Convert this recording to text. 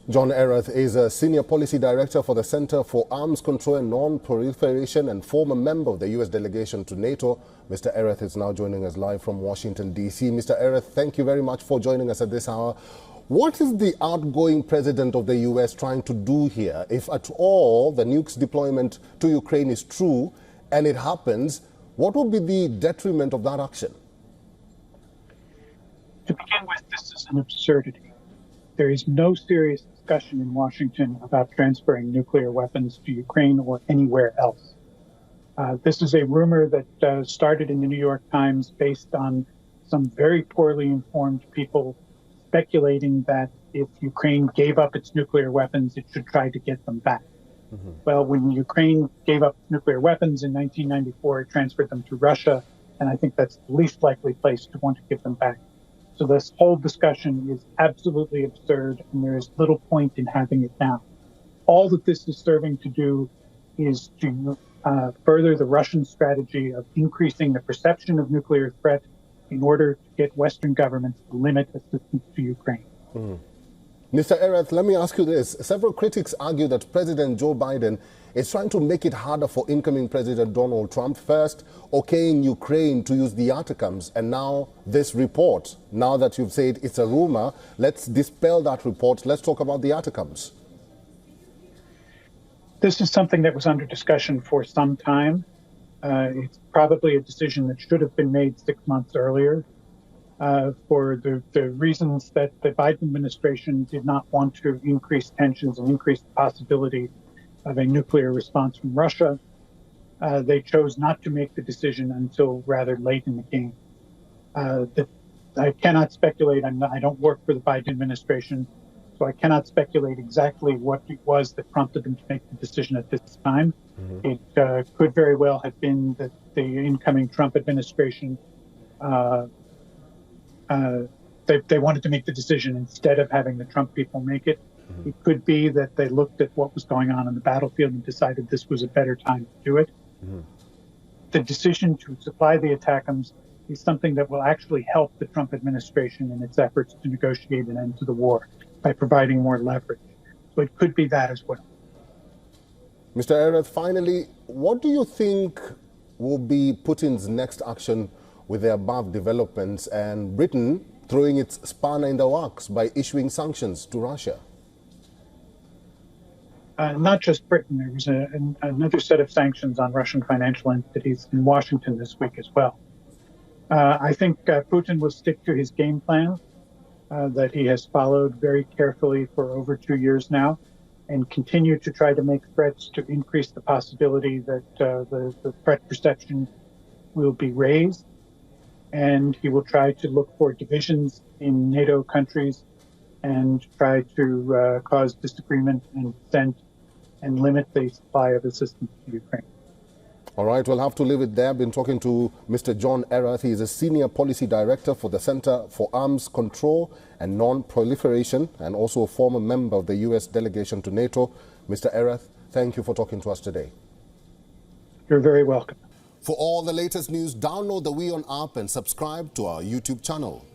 John Erath is a Senior Policy Director for the Center for Arms Control and Non-Proliferation and former member of the U.S. delegation to NATO. Mr. Erath is now joining us live from Washington, D.C. Mr. Erath, thank you very much for joining us at this hour. What is the outgoing president of the U.S. trying to do here? If at all the nukes deployment to Ukraine is true and it happens, what would be the detriment of that action? To begin with, this is an absurdity. There is no serious discussion in Washington about transferring nuclear weapons to Ukraine or anywhere else. This is a rumor that started in the New York Times based on some very poorly informed people speculating that if Ukraine gave up its nuclear weapons, it should try to get them back. Well, when Ukraine gave up nuclear weapons in 1994, it transferred them to Russia, and I think that's the least likely place to want to give them back. So this whole discussion is absolutely absurd, and there is little point in having it now. All that this is serving to do is to further the Russian strategy of increasing the perception of nuclear threat in order to get Western governments to limit assistance to Ukraine. Mr. Erath, let me ask you this. Several critics argue that President Joe Biden is trying to make it harder for incoming President Donald Trump, first okaying Ukraine to use the ATACMS, and now this report. Now that you've said it's a rumor, let's dispel that report. Let's talk about the ATACMS. This is something that was under discussion for some time. It's probably a decision that should have been made 6 months earlier. For the reasons that the Biden administration did not want to increase tensions and increase the possibility of a nuclear response from Russia, they chose not to make the decision until rather late in the game. I cannot speculate. I don't work for the Biden administration, so I cannot speculate exactly what it was that prompted them to make the decision at this time. It could very well have been that the incoming Trump administration they wanted to make the decision instead of having the Trump people make it. It could be that they looked at what was going on the battlefield and decided this was a better time to do it. The decision to supply the ATACMS is something that will actually help the Trump administration in its efforts to negotiate an end to the war by providing more leverage. So it could be that as well. Mr. Erath, finally, what do you think will be Putin's next action with the above developments and Britain throwing its spanner in the works by issuing sanctions to Russia? Not just Britain. There was another set of sanctions on Russian financial entities in Washington this week as well. I think Putin will stick to his game plan that he has followed very carefully for over 2 years now, and continue to try to make threats to increase the possibility that the threat perception will be raised. And he will try to look for divisions in NATO countries and try to cause disagreement and dissent and limit the supply of assistance to Ukraine. All right, we'll have to leave it there. I've been talking to Mr. John Erath. He is a Senior Policy Director for the Center for Arms Control and Non-Proliferation and also a former member of the U.S. delegation to NATO. Mr. Erath, thank you for talking to us today. You're very welcome. For all the latest news, download the WION app and subscribe to our YouTube channel.